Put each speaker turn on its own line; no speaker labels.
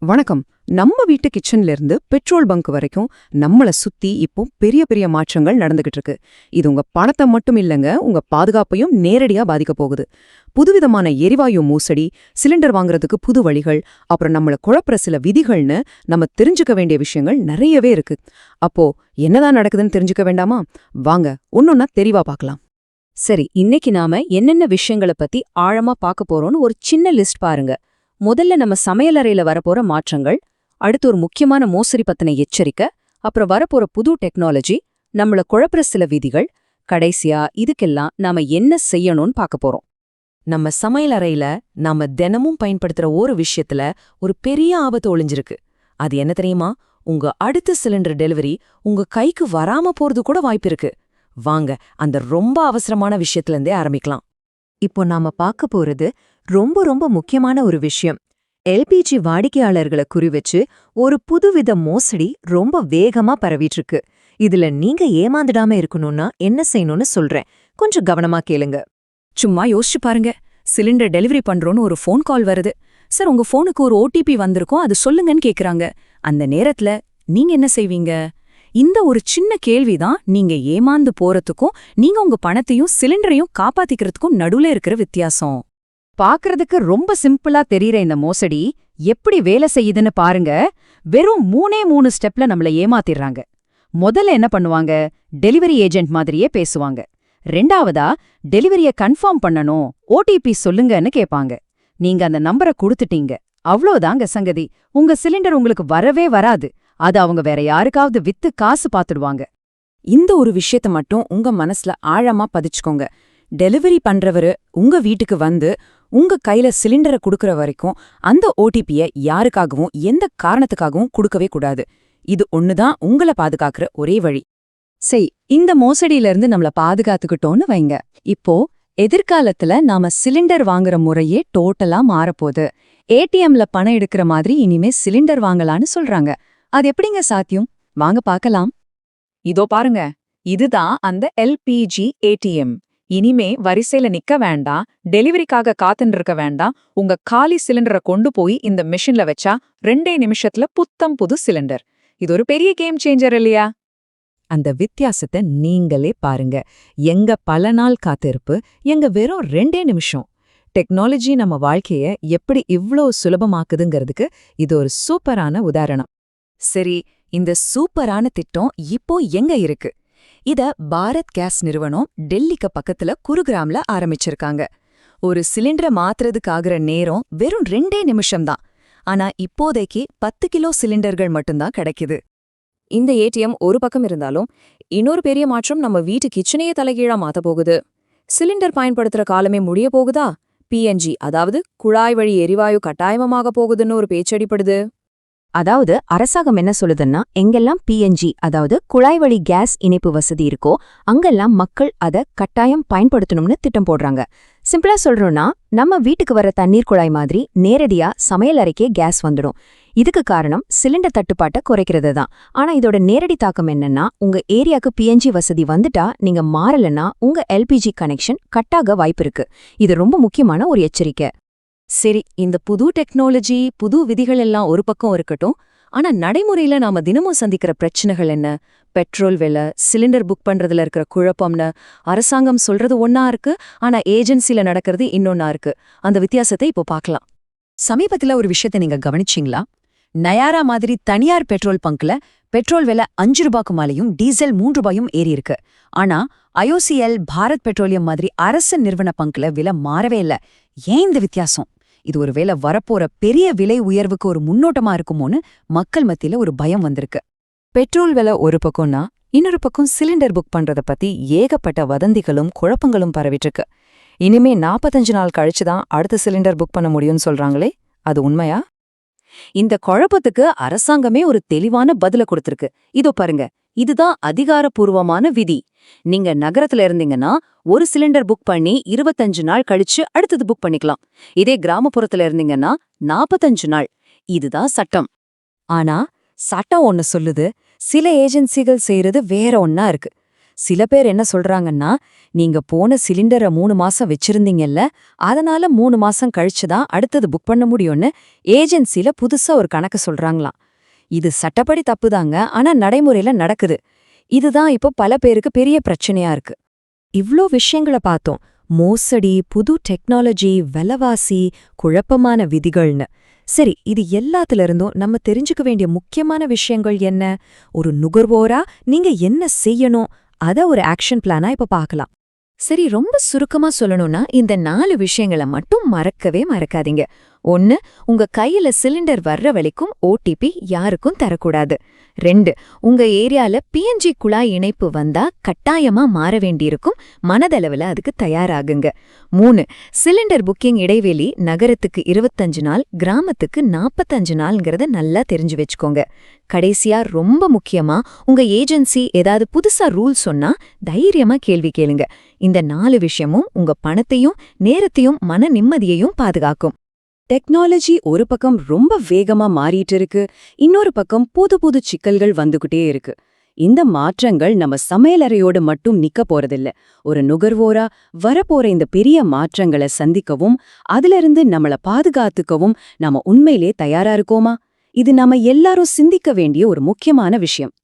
வணக்கம். நம்ம வீட்டு கிச்சன்ல இருந்து பெட்ரோல் பங்க் வரைக்கும் நம்மள சுத்தி இப்போ பெரிய பெரிய மாற்றங்கள் நடந்துகிட்டு இருக்கு. இது உங்க பணத்தை மட்டும் இல்லங்க, உங்க பாதுகாப்பையும் நேரடியா பாதிக்க போகுது. புதுவிதமான எரிவாயு மோசடி, சிலிண்டர் வாங்குறதுக்கு புது வழிகள், அப்புறம் நம்மள குழப்புற சில விதிகள்னு நம்ம தெரிஞ்சுக்க வேண்டிய விஷயங்கள் நிறையவே இருக்கு. அப்போ என்னதான் நடக்குதுன்னு தெரிஞ்சுக்க வேண்டாமா? வாங்க ஒன்னொன்னா தெளிவா பார்க்கலாம்.
சரி, இன்னைக்கு நாம என்னென்ன விஷயங்கள பத்தி ஆழமா பார்க்க போறோம்னு ஒரு சின்ன லிஸ்ட் பாருங்க. முதல்ல நம்ம சமையலறையில வரப்போற மாற்றங்கள், அடுத்து ஒரு முக்கியமான மோசடி பத்தின எச்சரிக்கை, அப்புறம் வரப்போற புது டெக்னாலஜி, நம்மள குழப்புற சில விதிகள், கடைசியா இதுக்கெல்லாம் நாம என்ன செய்யணும்னு பார்க்க போறோம்.
நம்ம சமையலறையில நாம தினமும் பயன்படுத்துற ஒரு விஷயத்துல ஒரு பெரிய ஆபத்து ஒளிஞ்சிருக்கு. அது என்ன தெரியுமா? உங்க அடுத்த சிலிண்டர் டெலிவரி உங்க கைக்கு வராம போறது கூட வாய்ப்பிருக்கு. வாங்க அந்த ரொம்ப அவசரமான விஷயத்துல இருந்தே ஆரம்பிக்கலாம்.
இப்போ நாம பார்க்க போறது ரொம்ப ரொம்ப முக்கியமான ஒரு விஷயம். எல்பிஜி வாடிக்கையாளர்களை குறிவச்சு ஒரு புதுவித மோசடி ரொம்ப வேகமா பரவிட்டு இருக்கு. இதுல நீங்க ஏமாந்துடாம இருக்கணும்னா என்ன செய்யணும்னு சொல்றேன், கொஞ்சம் கவனமா கேளுங்க.
சும்மா யோசிச்சு பாருங்க. சிலிண்டர் டெலிவரி பண்றோன்னு ஒரு ஃபோன் கால் வருது. சார், உங்க ஃபோனுக்கு ஒரு ஓடிபி வந்திருக்கும், அது சொல்லுங்கன்னு கேக்குறாங்க. அந்த நேரத்துல நீங்க என்ன செய்வீங்க? இந்த ஒரு சின்ன கேள்விதான் நீங்க ஏமாந்து போறதுக்கும் நீங்க உங்க பணத்தையும் சிலிண்டரையும் காப்பாத்திக்கிறதுக்கும் நடுவுல இருக்கிற வித்தியாசம்.
பார்க்கறதுக்கு ரொம்ப சிம்பிளா தெரியற இந்த மோசடி எப்படி வேலை செய்யுதுன்னு பாருங்க. வெறும் மூணே ஸ்டெப்ல நம்மள ஏமாத்திடுறாங்க. முதல்ல என்ன பண்ணுவாங்க? டெலிவரி ஏஜென்ட் மாதிரியே பேசுவாங்க. ரெண்டாவதா, டெலிவரிய கன்ஃபார்ம் பண்ணணும், ஓடிபி சொல்லுங்கன்னு கேட்பாங்க. நீங்க அந்த நம்பரை கொடுத்துட்டீங்க, அவ்வளோதாங்க சங்கதி. உங்க சிலிண்டர் உங்களுக்கு வரவே வராது. அது அவங்க வேற யாருக்காவது வித்து காசு பாத்துடுவாங்க.
இந்த ஒரு விஷயத்த மட்டும் உங்க மனசுல ஆழமா பதிச்சுக்கோங்க. டெலிவரி பண்றவரு உங்க வீட்டுக்கு வந்து உங்க கையில சிலிண்டரை கொடுக்கற வரைக்கும் அந்த ஓடிபிய யாருக்காகவும் எந்த காரணத்துக்காகவும் கொடுக்கவே கூடாது. இது ஒண்ணுதான் உங்களை பாதுகாக்கிற ஒரே வழி.
சரி, இந்த மோசடியில இருந்து நம்மள பாதுகாத்துக்கிட்டோன்னு வைங்க. இப்போ எதிர்காலத்துல நாம சிலிண்டர் வாங்குற முறையே டோட்டலா மாறப்போகுது. ஏடிஎம்ல பணம் எடுக்கிற மாதிரி இனிமே சிலிண்டர் வாங்கலான்னு சொல்றாங்க. அது எப்படிங்க சாத்தியம்? வாங்க பார்க்கலாம்.
இதோ பாருங்க, இதுதான் அந்த எல்பிஜி ஏடிஎம். இனிமே வரிசையில நிக்க வேண்டாம், டெலிவரிக்காக காத்துட்டு இருக்க வேண்டாம். உங்க காலி சிலிண்டரை கொண்டு போய் இந்த மிஷின்ல வச்சா 2 நிமிஷத்துல புத்தம் புது சிலிண்டர். இது ஒரு பெரிய கேம் சேஞ்சர் இல்லையா?
அந்த வித்தியாசத்தை நீங்களே பாருங்க. எங்க பல நாள் காத்திருப்பு, எங்க வெறும் 2 நிமிஷம். டெக்னாலஜி நம்ம வாழ்க்கைய எப்படி இவ்ளோ சுலபமாக்குதுங்கிறதுக்கு இது ஒரு சூப்பரான உதாரணம். சரி, இந்த சூப்பரான திட்டம் இப்போ எங்க இருக்கு? இத பாரத் கேஸ் நிறுவனம் டெல்லிக்கு பக்கத்துல குருகிராம்ல ஆரம்பிச்சிருக்காங்க. ஒரு சிலிண்டரை மாத்துறதுக்கு ஆகுற நேரம் வெறும் 2 நிமிஷம்தான். ஆனா இப்போதைக்கு 10 கிலோ சிலிண்டர்கள் மட்டும்தான் கிடைக்குது. இந்த ஏடிஎம் ஒரு பக்கம் இருந்தாலும் இன்னொரு பெரிய மாற்றம் நம்ம வீட்டு கிச்சனையே தலைகீழா மாத்த போகுது. சிலிண்டர் பயன்படுத்துற காலமே முடிய போகுதா? பிஎன்ஜி, அதாவது குழாய் வழி எரிவாயு கட்டாயமாக போகுதுன்னு ஒரு பேச்சடிப்படுது.
அதாவது அரசாங்கம் என்ன சொல்லுதுன்னா, எங்கெல்லாம் பிஎன்ஜி அதாவது குழாய் வழி கேஸ் இணைப்பு வசதி இருக்கோ அங்கெல்லாம் மக்கள் அதை கட்டாயம் பயன்படுத்தணும்னு திட்டம் போடுறாங்க. சிம்பிளா சொல்றோம்னா, நம்ம வீட்டுக்கு வர தண்ணீர் குழாய் மாதிரி நேரடியா சமையல் அறைக்கே கேஸ் வந்துடும். இதுக்கு காரணம் சிலிண்டர் தட்டுப்பாட்டை குறைக்கிறது தான். ஆனா இதோட நேரடி தாக்கம் என்னன்னா, உங்க ஏரியாக்கு பிஎன்ஜி வசதி வந்துட்டா நீங்க மாறலன்னா உங்க எல்பிஜி கனெக்ஷன் கட்டாக வாய்ப்பு இருக்கு. இது ரொம்ப முக்கியமான ஒரு எச்சரிக்கை.
சரி, இந்த புது டெக்னாலஜி, புது விதிகள் எல்லாம் ஒரு பக்கம் இருக்கட்டும். ஆனா நடைமுறையில நாம தினமும் சந்திக்கிற பிரச்சனைகள் என்ன? பெட்ரோல் விலை, சிலிண்டர் புக் பண்றதுல இருக்கிற குழப்பம்னு அரசாங்கம் சொல்றது ஒன்னா இருக்கு, ஆனா ஏஜென்சில நடக்கிறது இன்னொன்னா இருக்கு. அந்த வித்தியாசத்தை இப்போ பார்க்கலாம். சமீபத்துல ஒரு விஷயத்தை நீங்க கவனிச்சீங்களா? நயாரா மாதிரி தனியார் பெட்ரோல் பங்க்ல பெட்ரோல் விலை 5 ரூபாய்க்கு மேலையும் டீசல் 3 ரூபாயும் ஏறி இருக்கு. ஆனா ஐஓசிஎல், பாரத் பெட்ரோலியம் மாதிரி அரசு நிறுவன பங்க்ல விலை மாறவே இல்ல. ஏன் இந்த வித்தியாசம்? இது ஒரு வேளை வரப்போற பெரிய விலை உயர்வுக்கு ஒரு முன்னோட்டமா இருக்குமோன்னு மக்கள் மத்தியில ஒரு பயம் வந்திருக்கு. பெட்ரோல் விலை ஒரு பக்கம்னா, இன்னொரு பக்கம் சிலிண்டர் புக் பண்றத பத்தி ஏகப்பட்ட வதந்திகளும் குழப்பங்களும் பரவிட்டு இருக்கு. இனிமே 45 நாள் கழிச்சுதான் அடுத்த சிலிண்டர் புக் பண்ண முடியும்னு சொல்றாங்களே, அது உண்மையா? இந்த குழப்பத்துக்கு அரசாங்கமே ஒரு தெளிவான பதில கொடுத்திருக்கு. இதோ பாருங்க, இதுதான் அதிகாரப்பூர்வமான விதி. நீங்க நகரத்துல இருந்தீங்கன்னா ஒரு சிலிண்டர் புக் பண்ணி 25 நாள் கழிச்சு அடுத்தது புக் பண்ணிக்கலாம். இதே கிராமப்புறத்துல இருந்தீங்கன்னா 45 நாள். இதுதான் சட்டம். ஆனா சட்டம் ஒன்னு சொல்லுது, சில ஏஜென்சிகள் செய்யறது வேற ஒன்னா இருக்கு. சில பேர் என்ன சொல்றாங்கன்னா, நீங்க போன சிலிண்டரை 3 மாசம் வச்சிருந்தீங்கல்ல, அதனால 3 மாசம் கழிச்சு தான் அடுத்தது புக் பண்ண முடியும்னு ஏஜென்சில புதுசா ஒரு கணக்கு சொல்றாங்களாம். இது சட்டப்படி தப்புதாங்க, ஆனா நடைமுறையில நடக்குது. இதுதான் இப்போ பல பேருக்கு பெரிய பிரச்சனையா இருக்கு.
இவ்ளோ விஷயங்கள பார்த்தோம். மோசடி, புது டெக்னாலஜி, விலைவாசி, குழப்பமான விதிகள்னு. சரி, இது எல்லாத்துல இருந்தும் நம்ம தெரிஞ்சுக்க வேண்டிய முக்கியமான விஷயங்கள் என்ன? ஒரு நுகர்வோரா நீங்க என்ன செய்யணும்? அத ஒரு ஆக்ஷன் பிளானா இப்ப பார்க்கலாம்.
சரி, ரொம்ப சுருக்கமா சொல்லணும்னா இந்த 4 விஷயங்களை மட்டும் மறக்கவே மறக்காதீங்க. 1. உங்க கையில சிலிண்டர் வர்ற வரைக்கும் ஓடிபி யாருக்கும் தரக்கூடாது. 2. உங்க ஏரியால பிஎன்ஜி குழாய் இணைப்பு வந்தா கட்டாயமா மாற வேண்டியிருக்கும், மனதளவுல அதுக்கு தயாராகுங்க. 3. சிலிண்டர் புக்கிங் இடைவெளி நகரத்துக்கு 25 நாள், கிராமத்துக்கு 45 நாள்ங்கிறத நல்லா தெரிஞ்சு வச்சுக்கோங்க. கடைசியா ரொம்ப முக்கியமா, உங்க ஏஜென்சி ஏதாவது புதுசா ரூல் சொன்னா தைரியமா கேள்வி கேளுங்க. இந்த 4 விஷயமும் உங்க பணத்தையும் நேரத்தையும் மன நிம்மதியையும் பாதுகாக்கும்.
டெக்னாலஜி ஒரு பக்கம் ரொம்ப வேகமா மாறிட்டு இருக்கு, இன்னொரு பக்கம் புது புது சிக்கல்கள் வந்துகிட்டே இருக்கு. இந்த மாற்றங்கள் நம்ம சமையலறையோட மட்டும் நிக்க போறதில்ல. ஒரு நுகர்வோரா வரப்போற இந்த பெரிய மாற்றங்களை சந்திக்கவும் அதிலிருந்து நம்மள பாதுகாத்துக்கவும் நாம உண்மையிலே தயாரா இருக்கோமா? இது நாம எல்லாரும் சிந்திக்க வேண்டிய ஒரு முக்கியமான விஷயம்.